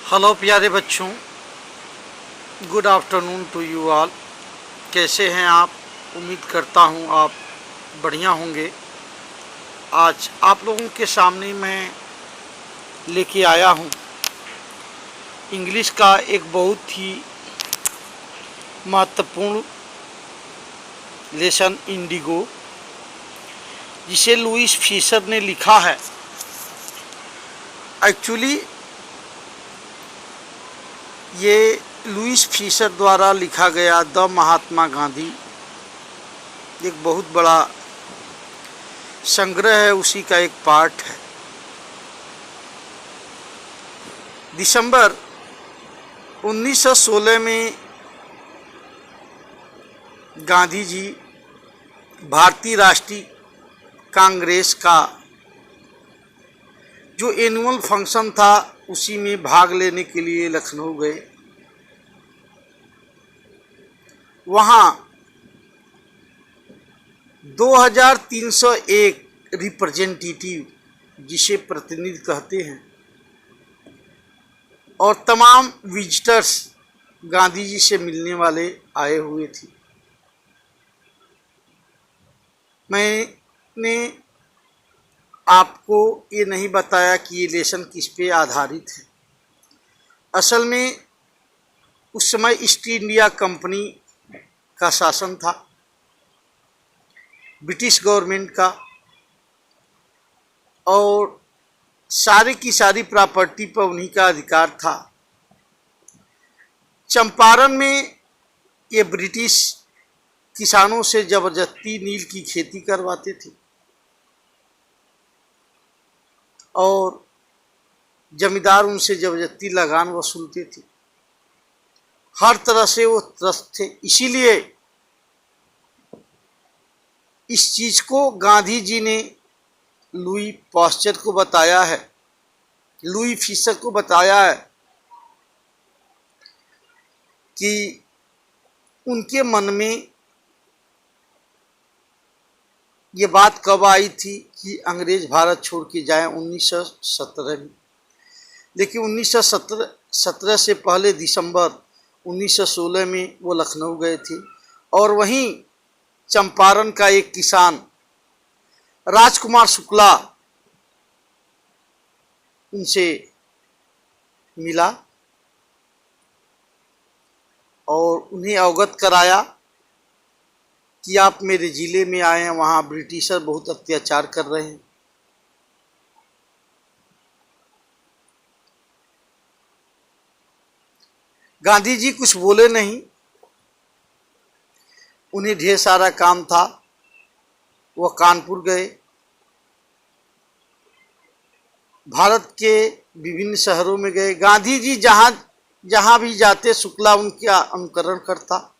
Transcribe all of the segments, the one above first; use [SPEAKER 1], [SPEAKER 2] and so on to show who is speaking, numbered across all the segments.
[SPEAKER 1] Hello प्यारे बच्चों, good afternoon to you all. कैसे हैं आप? उम्मीद करता हूं आप बढ़िया होंगे। आज आप लोगों के सामने मैं लेके आया हूं इंग्लिश का एक बहुत ही महत्वपूर्ण लेसन इंडिगो, जिसे लुईस फिशर ने लिखा है। एक्चुअली ये लुईस फिशर द्वारा लिखा गया द महात्मा गांधी एक बहुत बड़ा संग्रह है, उसी का एक पार्ट है। दिसंबर 1916 में गांधी जी भारतीय राष्ट्रीय कांग्रेस का जो एनुअल फंक्शन था उसी में भाग लेने के लिए लखनऊ गए। वहाँ 2301 रिप्रेजेंटेटिव, जिसे प्रतिनिधि कहते हैं, और तमाम विजिटर्स गांधी जी से मिलने वाले आए हुए थे। मैंने आपको ये नहीं बताया कि ये लेसन किस पे आधारित है। असल में उस समय ईस्ट इंडिया कंपनी का शासन था, ब्रिटिश गवर्नमेंट का, और सारी की सारी प्रॉपर्टी पर उन्हीं का अधिकार था। चंपारण में ये ब्रिटिश किसानों से ज़बरदस्ती नील की खेती करवाते थे और जमींदार उनसे ज़बरदस्ती लगान वसूलते थे। हर तरह से वो त्रस्त थे। इसीलिए इस चीज़ को गांधी जी ने लुई पास्चर को बताया है, लुई फिशर को बताया है कि उनके मन में ये बात कब आई थी कि अंग्रेज भारत छोड़ के जाए 1917 में। लेकिन 1917 से पहले दिसंबर 1916 में वो लखनऊ गए थे और वहीं चंपारण का एक किसान राजकुमार शुक्ला उनसे मिला और उन्हें अवगत कराया कि आप मेरे ज़िले में आए हैं, वहाँ ब्रिटिशर बहुत अत्याचार कर रहे हैं। गांधी जी कुछ बोले नहीं, उन्हें ढेर सारा काम था। वह कानपुर गए, भारत के विभिन्न शहरों में गए। गांधी जी जहाँ भी जाते शुक्ला उनका अनुकरण करता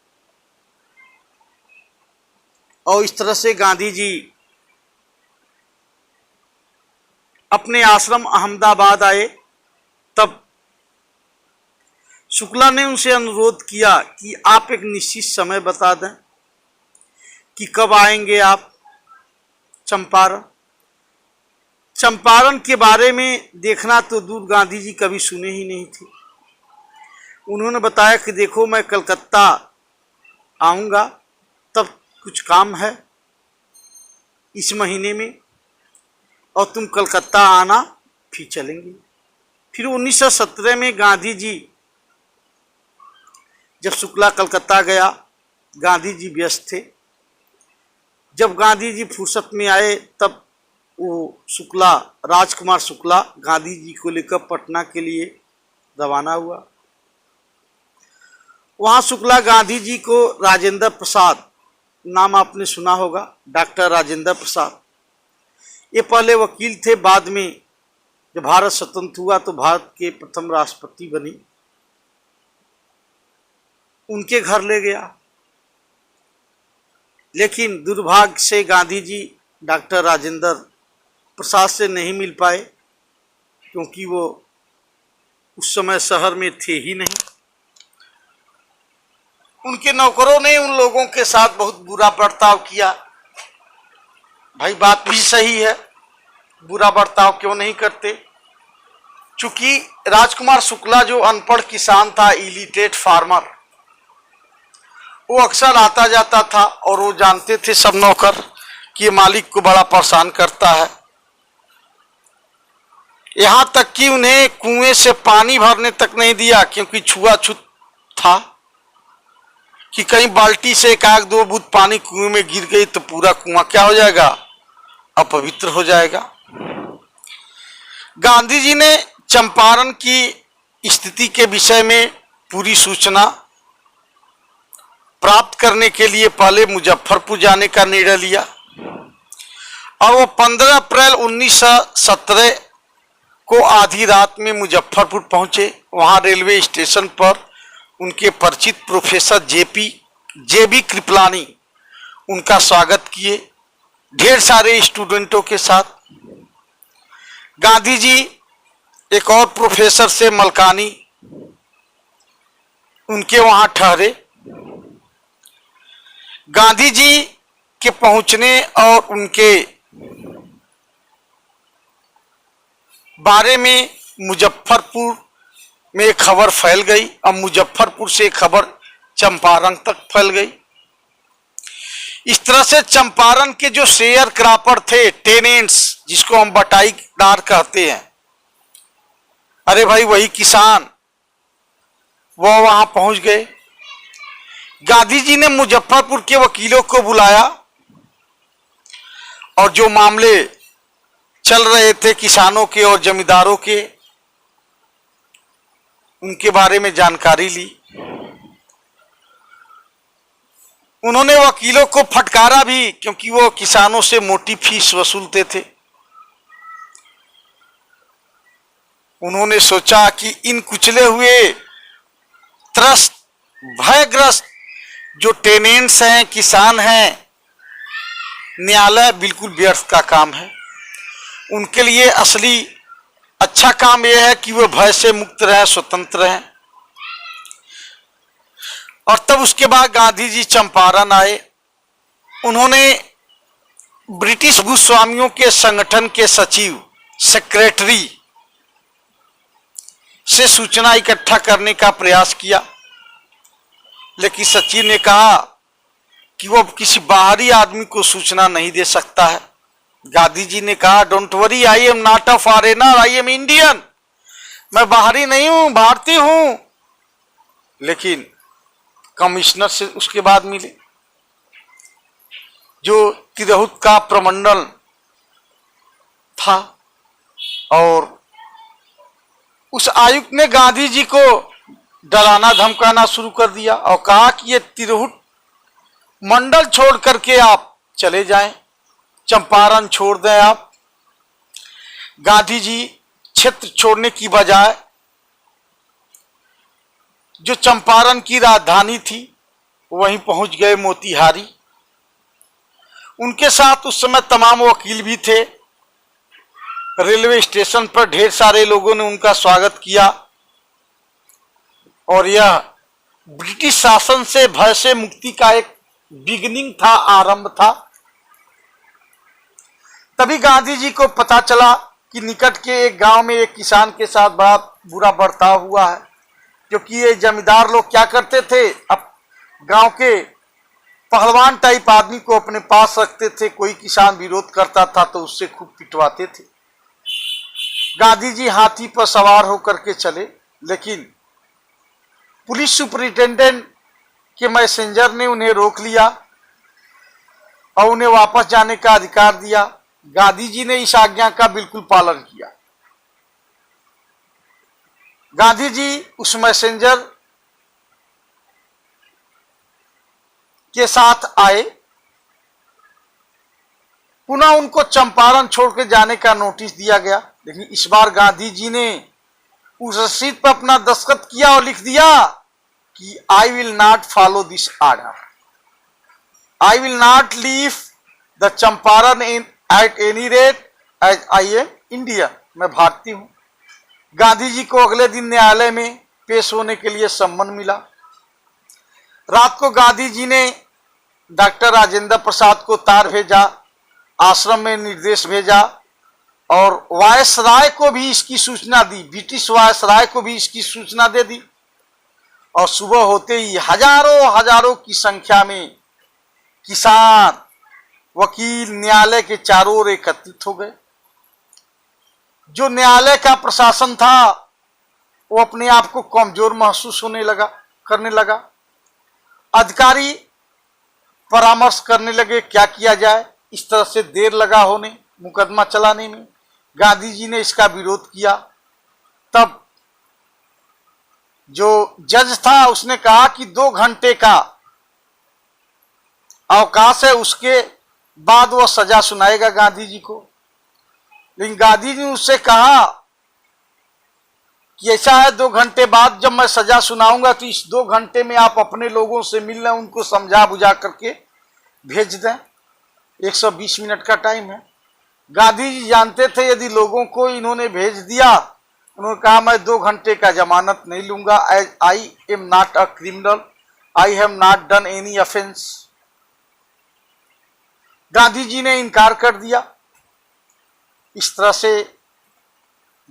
[SPEAKER 1] और इस तरह से गांधी जी अपने आश्रम अहमदाबाद आए। तब शुक्ला ने उनसे अनुरोध किया कि आप एक निश्चित समय बता दें कि कब आएंगे आप चंपारण। चंपारण के बारे में देखना तो दूर, गांधी जी कभी सुने ही नहीं थे। उन्होंने बताया कि देखो, मैं कलकत्ता आऊँगा, तब कुछ काम है इस महीने में, और तुम कलकत्ता आना, फिर चलेंगे। फिर 1917 में गांधी जी जब शुक्ला कलकत्ता गया, गांधी जी व्यस्त थे। जब गांधी जी फुर्सत में आए तब वो शुक्ला, राजकुमार शुक्ला, गांधी जी को लेकर पटना के लिए रवाना हुआ। वहाँ शुक्ला गांधी जी को राजेंद्र प्रसाद, नाम आपने सुना होगा, डॉक्टर राजेंद्र प्रसाद, ये पहले वकील थे। बाद में जब भारत स्वतंत्र हुआ तो भारत के प्रथम राष्ट्रपति बनी, उनके घर ले गया। लेकिन दुर्भाग्य से गांधी जी डॉक्टर राजेंद्र प्रसाद से नहीं मिल पाए, क्योंकि वो उस समय शहर में थे ही नहीं। उनके नौकरों ने उन लोगों के साथ बहुत बुरा बर्ताव किया। भाई बात भी सही है, बुरा बर्ताव क्यों नहीं करते। चूंकि राजकुमार शुक्ला जो अनपढ़ किसान था, इलिटरेट फार्मर, वो अक्सर आता जाता था और वो जानते थे सब नौकर कि ये मालिक को बड़ा परेशान करता है। यहां तक कि उन्हें कुएं से पानी भरने तक नहीं दिया, क्योंकि छुआछूत था कि कहीं बाल्टी से एक आग दो बूंद पानी कुएं में गिर गई तो पूरा कुआं क्या हो जाएगा, अपवित्र हो जाएगा। गांधी जी ने चंपारण की स्थिति के विषय में पूरी सूचना प्राप्त करने के लिए पहले मुजफ्फरपुर जाने का निर्णय लिया और वो 15 अप्रैल 1917 को आधी रात में मुजफ्फरपुर पहुंचे। वहां रेलवे स्टेशन पर उनके परिचित प्रोफेसर जेबी कृपलानी उनका स्वागत किए, ढेर सारे स्टूडेंटों के साथ। गांधी जी एक और प्रोफेसर से मलकानी उनके वहां ठहरे। गांधी जी के पहुंचने और उनके बारे में मुजफ्फरपुर में खबर फैल गई और मुजफ्फरपुर से खबर चंपारण तक फैल गई। इस तरह से चंपारण के जो शेयर क्रापर थे, टेनेंट्स जिसको हम बटाईदार कहते हैं, अरे भाई वही किसान, वो वहां पहुंच गए। गांधी जी ने मुजफ्फरपुर के वकीलों को बुलाया और जो मामले चल रहे थे किसानों के और जमींदारों के, उनके बारे में जानकारी ली। उन्होंने वकीलों को फटकारा भी, क्योंकि वो किसानों से मोटी फीस वसूलते थे। उन्होंने सोचा कि इन कुचले हुए, त्रस्त, भयग्रस्त जो टेनेंट्स हैं, किसान हैं, न्यायालय बिल्कुल व्यर्थ का काम है। उनके लिए असली अच्छा काम यह है कि वो भय से मुक्त रहें, स्वतंत्र रहें। और तब उसके बाद गांधी जी चंपारण आए। उन्होंने ब्रिटिश भूस्वामियों के संगठन के सचिव, सेक्रेटरी से सूचना इकट्ठा करने का प्रयास किया, लेकिन सचिव ने कहा कि वो किसी बाहरी आदमी को सूचना नहीं दे सकता है। गांधी जी ने कहा, don't worry, I am not a foreigner, I am Indian. मैं बाहरी नहीं हूं, भारतीय हूं। लेकिन कमिश्नर से उसके बाद मिले, जो तिरहुत का प्रमंडल था, और उस आयुक्त ने गांधी जी को डराना धमकाना शुरू कर दिया और कहा कि ये तिरहुत मंडल छोड़ करके आप चले जाएं, चंपारण छोड़ दें आप। गांधी जी क्षेत्र छोड़ने की बजाय जो चंपारण की राजधानी थी वहीं पहुंच गए, मोतिहारी। उनके साथ उस समय तमाम वकील भी थे। रेलवे स्टेशन पर ढेर सारे लोगों ने उनका स्वागत किया और यह ब्रिटिश शासन से भय से मुक्ति का एक बिगिनिंग था, आरंभ था। तभी गांधी जी को पता चला कि निकट के एक गांव में एक किसान के साथ बड़ा बुरा बर्ताव हुआ है, क्योंकि ये जमींदार लोग क्या करते थे, अब गांव के पहलवान टाइप आदमी को अपने पास रखते थे। कोई किसान विरोध करता था तो उससे खूब पिटवाते थे। गांधी जी हाथी पर सवार होकर के चले, लेकिन पुलिस सुपरिटेंडेंट के मैसेंजर ने उन्हें रोक लिया और उन्हें वापस जाने का अधिकार दिया। गांधी जी ने इस आज्ञा का बिल्कुल पालन किया। गांधी जी उस मैसेंजर के साथ आए। पुनः उनको चंपारण छोड़ के जाने का नोटिस दिया गया, लेकिन इस बार गांधी जी ने उस रसीद पर अपना दस्तखत किया और लिख दिया कि I will not follow this order, I will not leave the Champaran in at any rate as I am India. मैं भारतीय हूं। गांधी जी को अगले दिन न्यायालय में पेश होने के लिए सम्मन मिला। रात को गांधी जी ने डॉक्टर राजेंद्र प्रसाद को तार भेजा, आश्रम में निर्देश भेजा और वायसराय को भी इसकी सूचना दी, ब्रिटिश वायसराय को भी इसकी सूचना दे दी। और सुबह होते ही हजारों हजारों की संख्या में किसान, वकील न्यायालय के चारों ओर एकत्रित हो गए। जो न्यायालय का प्रशासन था वो अपने आप को कमजोर महसूस करने लगा। अधिकारी परामर्श करने लगे क्या किया जाए। इस तरह से देर लगा होने मुकदमा चलाने में। गांधी जी ने इसका विरोध किया। तब जो जज था उसने कहा कि 2 घंटे का अवकाश है, उसके बाद वह सजा सुनाएगा गांधी जी को। लेकिन गांधी जी ने उससे कहा कि ऐसा है, 2 घंटे बाद जब मैं सजा सुनाऊंगा तो इस 2 घंटे में आप अपने लोगों से मिल लें, उनको समझा बुझा करके भेज दें। 120 मिनट का टाइम है। गांधी जी जानते थे यदि लोगों को इन्होंने भेज दिया, उन्होंने कहा मैं 2 घंटे का जमानत नहीं लूंगा। I am not a criminal, I have not done any offence. Gandhi ji ने इनकार कर दिया। इस तरह से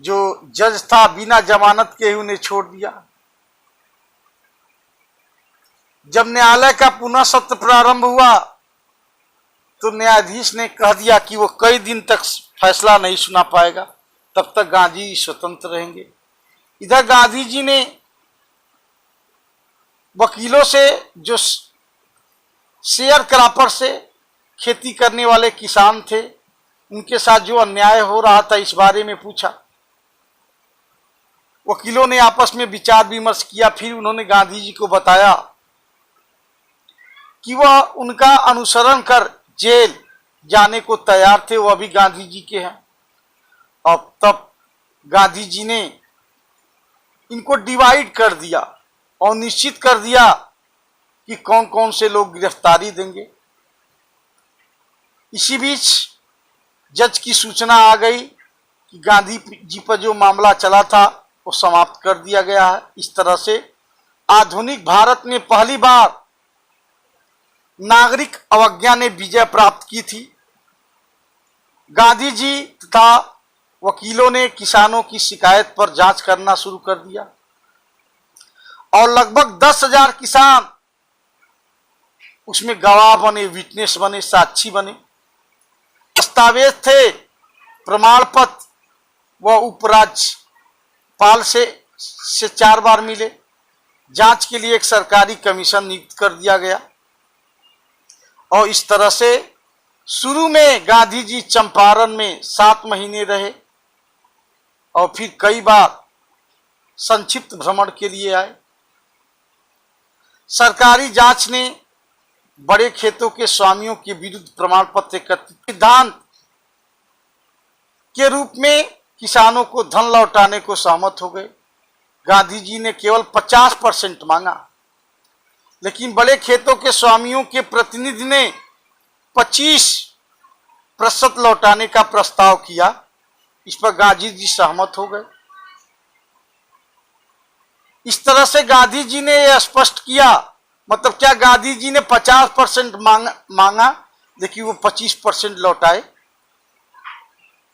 [SPEAKER 1] जो जज था बिना जमानत के ही उन्हें छोड़ दिया। जब न्यायालय का पुनः सत्र प्रारंभ हुआ तो न्यायाधीश ने कह दिया कि वो कई दिन तक फैसला नहीं सुना पाएगा, तब तक गांधी स्वतंत्र रहेंगे। इधर गांधी जी ने वकीलों से, जो शेयर क्रॉपर से खेती करने वाले किसान थे, उनके साथ जो अन्याय हो रहा था इस बारे में पूछा। वकीलों ने आपस में विचार विमर्श किया। फिर उन्होंने गांधी जी को बताया कि वह उनका अनुसरण कर जेल जाने को तैयार थे, वह भी गांधी जी के हैं। और तब गांधी जी ने इनको डिवाइड कर दिया और निश्चित कर दिया कि कौन कौन से लोग गिरफ्तारी देंगे। इसी बीच जज की सूचना आ गई कि गांधी जी पर जो मामला चला था वो समाप्त कर दिया गया है। इस तरह से आधुनिक भारत में पहली बार नागरिक अवज्ञा ने विजय प्राप्त की थी। गांधी जी तथा वकीलों ने किसानों की शिकायत पर जांच करना शुरू कर दिया और लगभग 10,000 किसान उसमें गवाह बने, विटनेस बने, साक्षी बने। दस्तावेज थे, प्रमाण पत्र वह उपराज्यपाल से 4 बार मिले। जांच के लिए एक सरकारी कमीशन नियुक्त कर दिया गया और इस तरह से शुरू में गांधी जी चंपारण में 7 महीने रहे और फिर कई बार संक्षिप्त भ्रमण के लिए आए। सरकारी जांच ने बड़े खेतों के स्वामियों के विरुद्ध प्रमाण पत्र एकत्रित, सिद्धांत के रूप में किसानों को धन लौटाने को सहमत हो गए। गांधी जी ने केवल 50% मांगा, लेकिन बड़े खेतों के स्वामियों के प्रतिनिधि ने 25% लौटाने का प्रस्ताव किया। इस पर गांधी जी सहमत हो गए। इस तरह से गांधी जी ने यह स्पष्ट किया, मतलब क्या गांधी जी ने 50% मांगा लेकिन वो 25% लौटाए,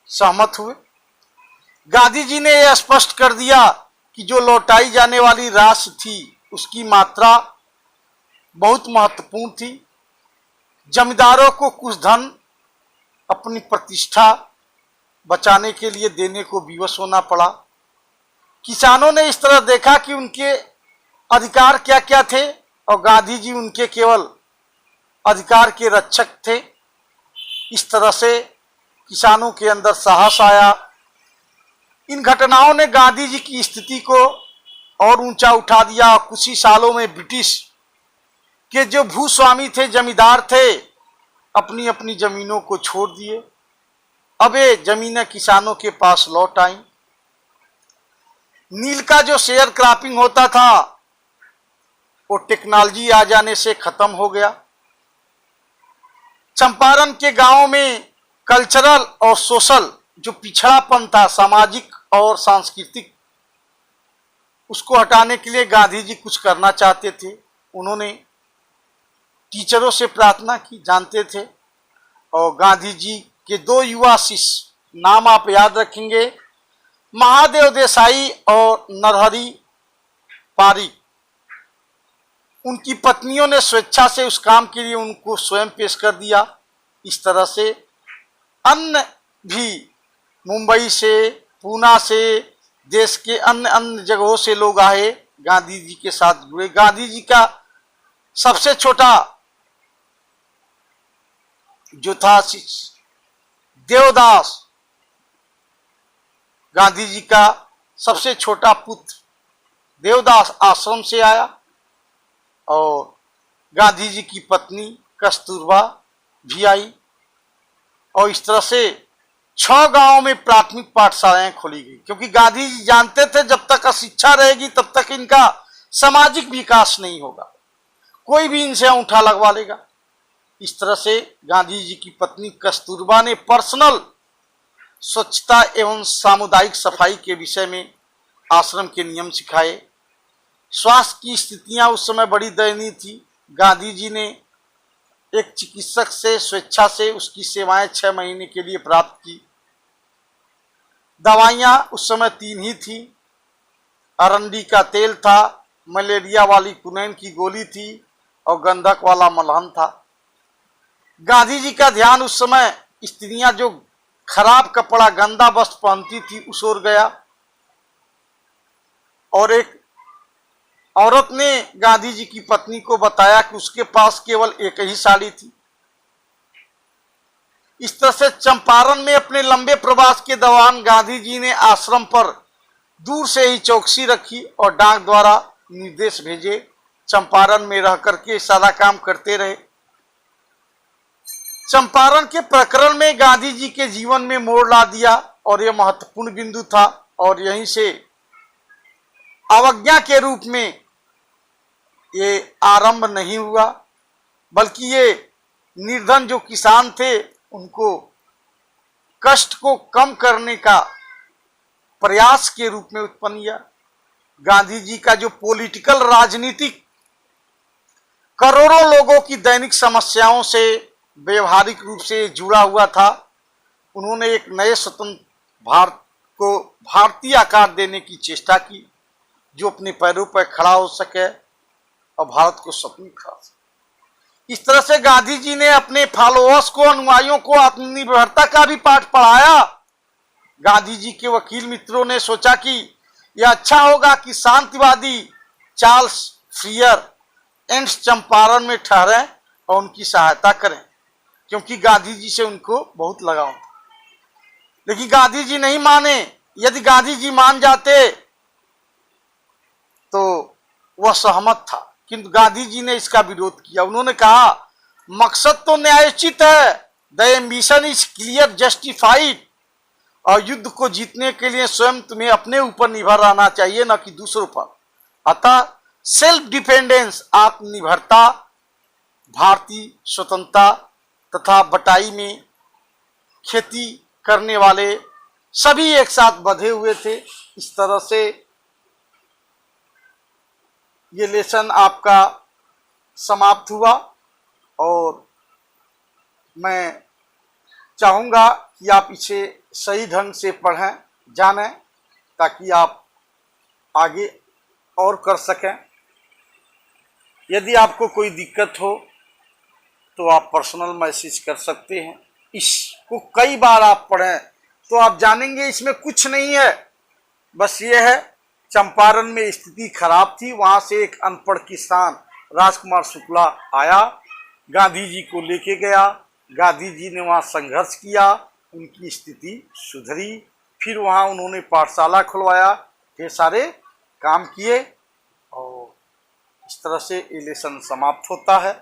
[SPEAKER 1] सहमत हुए। गांधी जी ने यह स्पष्ट कर दिया कि जो लौटाई जाने वाली राशि थी उसकी मात्रा बहुत महत्वपूर्ण थी। जमींदारों को कुछ धन अपनी प्रतिष्ठा बचाने के लिए देने को विवश होना पड़ा। किसानों ने इस तरह देखा कि उनके अधिकार क्या क्या थे और गांधी जी उनके केवल अधिकार के रक्षक थे। इस तरह से किसानों के अंदर साहस आया। इन घटनाओं ने गांधी जी की स्थिति को और ऊंचा उठा दिया। कुछ ही सालों में ब्रिटिश के जो भूस्वामी थे, जमींदार थे, अपनी अपनी जमीनों को छोड़ दिए। अब ये जमीनें किसानों के पास लौट आई। नील का जो शेयर क्रॉपिंग होता था वो टेक्नोलॉजी आ जाने से खत्म हो गया। चंपारण के गांवों में कल्चरल और सोशल जो पिछड़ापन था, सामाजिक और सांस्कृतिक, उसको हटाने के लिए गांधी जी कुछ करना चाहते थे। उन्होंने टीचरों से प्रार्थना की, जानते थे, और गांधी जी के 2 युवा शिष्य नाम आप याद रखेंगे, महादेव देसाई और नरहरि पारिक। उनकी पत्नियों ने स्वेच्छा से उस काम के लिए उनको स्वयं पेश कर दिया। इस तरह से अन्य भी मुंबई से, पूना से, देश के अन्य अन्य जगहों से लोग आए, गांधी जी के साथ जुड़े। गांधी जी का सबसे छोटा जो था देवदास, गांधी जी का सबसे छोटा पुत्र देवदास आश्रम से आया, और गांधी जी की पत्नी कस्तूरबा भी आई, और इस तरह से 6 गांवों में प्राथमिक पाठशालाएं खोली गई, क्योंकि गांधी जी जानते थे जब तक अशिक्षा रहेगी तब तक इनका सामाजिक विकास नहीं होगा, कोई भी इनसे अंगूठा लगवा लेगा। इस तरह से गांधी जी की पत्नी कस्तूरबा ने पर्सनल स्वच्छता एवं सामुदायिक सफाई के विषय में आश्रम के नियम सिखाए। स्वास्थ्य की स्थितियां उस समय बड़ी दयनीय थी। गांधी जी ने एक चिकित्सक से स्वेच्छा से उसकी सेवाएं 6 महीने के लिए प्राप्त की। दवाइयां उस समय 3 ही थी, अरंडी का तेल था, मलेरिया वाली कुनैन की गोली थी, और गंधक वाला मलहम था। गांधी जी का ध्यान उस समय स्त्रियां जो खराब कपड़ा, गंदा वस्त्र पहनती थी उस ओर गया, और एक औरत ने गांधी जी की पत्नी को बताया कि उसके पास केवल एक ही साड़ी थी। इस तरह से चंपारण में अपने लंबे प्रवास के दौरान गांधी जी ने आश्रम पर दूर से ही चौकसी रखी और डाक द्वारा निर्देश भेजे। चंपारण में रह करके सारा काम करते रहे। चंपारण के प्रकरण में गांधी जी के जीवन में मोड़ ला दिया, और यह महत्वपूर्ण बिंदु था, और यहीं से अवज्ञा के रूप में ये आरंभ नहीं हुआ, बल्कि ये निर्धन जो किसान थे उनको कष्ट को कम करने का प्रयास के रूप में उत्पन्न किया। गांधी जी का जो पॉलिटिकल, राजनीतिक, करोड़ों लोगों की दैनिक समस्याओं से व्यवहारिक रूप से जुड़ा हुआ था। उन्होंने एक नए स्वतंत्र भारत को भारतीय आकार देने की चेष्टा की, जो अपने पैरों पर खड़ा हो सके और भारत को स्वतंत्र करा सके। इस तरह से गांधी जी ने अपने फॉलोअर्स को, अनुयायियों को आत्मनिर्भरता का भी पाठ पढ़ाया। गांधी जी के वकील मित्रों ने सोचा कि यह अच्छा होगा कि शांतिवादी चार्ल्स फ्रियर एंड्स चंपारण में ठहरें और उनकी सहायता करें, क्योंकि गांधी जी से उनको बहुत लगाव था। लेकिन गांधी जी नहीं माने। यदि गांधी जी मान जाते तो वह सहमत था, किंतु गांधी जी ने इसका विरोध किया। उन्होंने कहा, मकसद तो न्यायोचित है, the ambition is clear, justified, और युद्ध को जीतने के लिए स्वयं तुम्हें अपने ऊपर निर्भर रहना चाहिए, न कि दूसरों पर। अतः सेल्फ डिपेंडेंस, आत्मनिर्भरता, भारतीय स्वतंत्रता तथा बटाई में खेती करने वाले सभी एक साथ बंधे हुए थे। इस तरह से ये लेसन आपका समाप्त हुआ, और मैं चाहूँगा कि आप इसे सही ढंग से पढ़ें, जानें, ताकि आप आगे और कर सकें। यदि आपको कोई दिक्कत हो तो आप पर्सनल मैसेज कर सकते हैं। इसको कई बार आप पढ़ें तो आप जानेंगे इसमें कुछ नहीं है, बस ये है चंपारण में स्थिति खराब थी, वहां से एक अनपढ़ किसान राजकुमार शुक्ला आया, गांधी जी को लेके गया, गांधी जी ने वहां संघर्ष किया, उनकी स्थिति सुधरी, फिर वहां उन्होंने पाठशाला खुलवाया, ये सारे काम किए, और इस तरह से ये लेसन समाप्त होता है।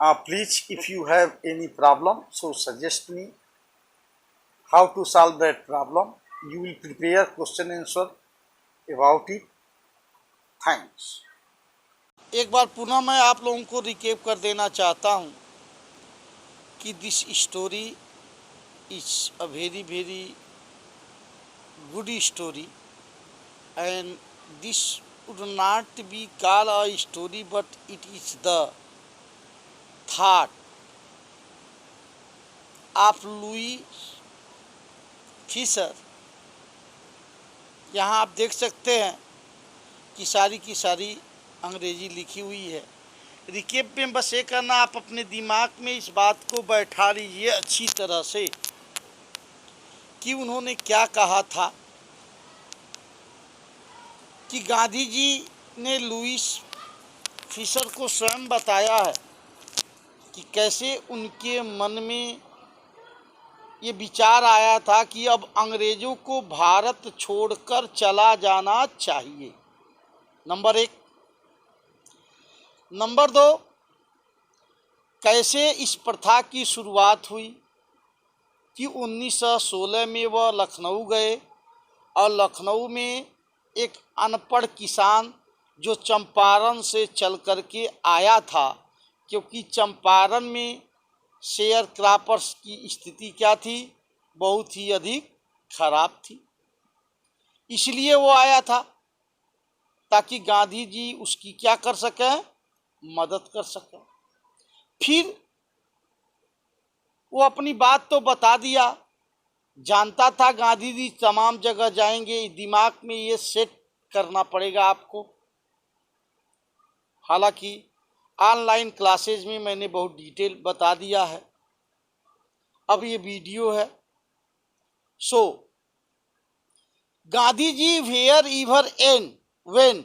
[SPEAKER 1] Please if you have any problem so suggest me how to solve that problem, you will prepare question answer about it. Thanks. एक बार पुनः मैं आप लोगों को रिकेप कर देना चाहता हूँ कि this story is a very very good story, and this would not be called a story, but it is the thought of Louis ji sir, यहाँ आप देख सकते हैं कि सारी की सारी अंग्रेजी लिखी हुई है। रिकेप में बस ये करना, आप अपने दिमाग में इस बात को बैठा लीजिए अच्छी तरह से कि उन्होंने क्या कहा था कि गांधी जी ने लुईस फिशर को स्वयं बताया है कि कैसे उनके मन में ये विचार आया था कि अब अंग्रेज़ों को भारत छोड़कर चला जाना चाहिए, नंबर 1। नंबर 2, कैसे इस प्रथा की शुरुआत हुई कि 1916 में वह लखनऊ गए और लखनऊ में एक अनपढ़ किसान जो चंपारण से चल कर के आया था, क्योंकि चंपारण में शेयर क्रॉपर्स की स्थिति क्या थी, बहुत ही अधिक खराब थी, इसलिए वो आया था ताकि गांधी जी उसकी क्या कर सकें, मदद कर सकें। फिर वो अपनी बात तो बता दिया, जानता था गांधी जी तमाम जगह जाएंगे, दिमाग में ये सेट करना पड़ेगा आपको। हालांकि ऑनलाइन क्लासेज में मैंने बहुत डिटेल बता दिया है, अब ये वीडियो है। So Gandhi ji wherever and when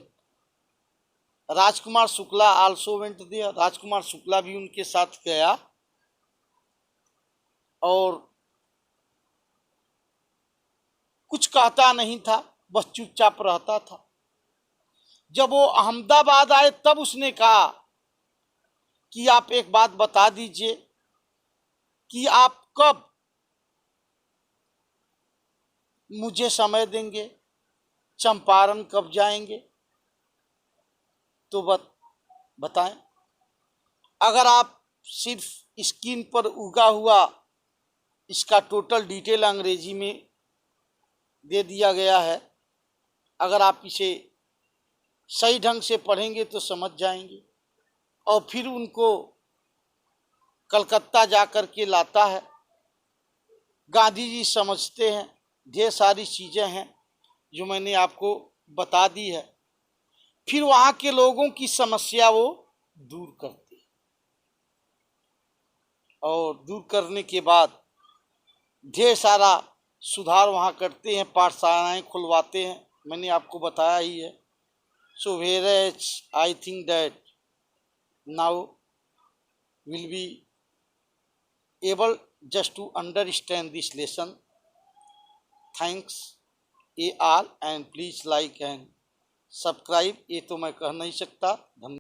[SPEAKER 1] Rajkumar Shukla also went there, Rajkumar Shukla भी उनके साथ गया और कुछ कहता नहीं था, बस चुपचाप रहता था। जब वो अहमदाबाद आए तब उसने कहा कि आप एक बात बता दीजिए कि आप कब मुझे समय देंगे, चंपारण कब जाएंगे, तो बताएं। अगर आप सिर्फ स्क्रीन पर उगा हुआ इसका टोटल डिटेल अंग्रेजी में दे दिया गया है, अगर आप इसे सही ढंग से पढ़ेंगे तो समझ जाएंगे। और फिर उनको कलकत्ता जा कर के लाता है। गांधी जी समझते हैं, ढेर सारी चीज़ें हैं जो मैंने आपको बता दी है। फिर वहाँ के लोगों की समस्या वो दूर करते हैं और दूर करने के बाद ढेर सारा सुधार वहाँ करते हैं, पाठशालाएँ खुलवाते हैं, मैंने आपको बताया ही है। सो whereas I think that now will be able just to understand this lesson. Thanks all and please like and subscribe, ये तो मैं कह नहीं सकता। धन्यवाद।